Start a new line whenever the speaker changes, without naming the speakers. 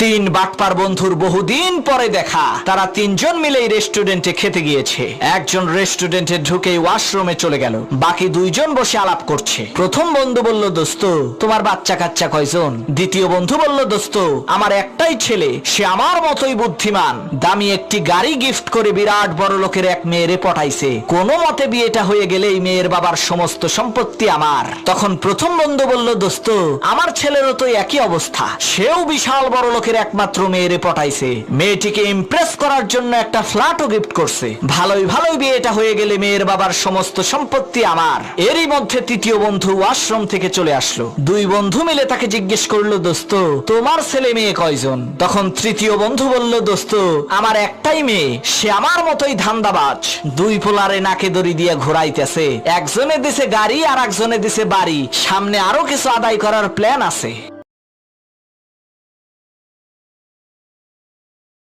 তিন বাটপার বন্ধুর বহুদিন পরে দেখা। তারা তিনজন মিলেই রেস্টুরেন্টে খেতে গিয়েছে। একজন রেস্টুরেন্টে ঢুকেই ওয়াশরুমে চলে গেল, বাকি দুইজন বসে আলাপ করছে। প্রথম বন্ধু বলল, দোস্ত তোমার বাচ্চা কাচ্চা কয়জন? দ্বিতীয় বন্ধু বলল, দোস্ত আমার একটাই ছেলে, সে আমার মতোই বুদ্ধিমান, দামি একটি গাড়ি গিফট করে বিরাট বড় লোকের এক মেয়েরে পটাইছে, কোনো মতে বিয়েটা হয়ে গেলেই মেয়ের বাবার সমস্ত সম্পত্তি আমার। তখন প্রথম বন্ধু বলল, দোস্ত আমার ছেলেরও তো একই অবস্থা, সেও বিশাল বড় লোকের একমাত্র মেয়েরে পটাইছে, মেয়েটিকে ইমপ্রেস করার জন্য একটা ফ্ল্যাটও গিফট করছে, ভালোই ভালোই বিয়েটা হয়ে গেলে মেয়ের বাবার সমস্ত সম্পত্তি আমার। এরই মধ্যে তৃতীয় বন্ধু ওয়াশরুম থেকে চলে আসলো। দুই বন্ধু মিলে তাকে জিজ্ঞেস করলো, দোস্ত তোমার ছেলে মেয়ে কয়জন? তখন তৃতীয় বন্ধু বলল, দোস্ত আমার একটাই মেয়ে, সে আমার মতোই ধান্দাবাজ, দুই পোলারে নাকে দড়ি দিয়ে ঘোরাইতেছে, একজনে দিছে গাড়ি আর একজনে দিছে বাড়ি, সামনে আরো কিছু আদায় করার প্ল্যান আছে।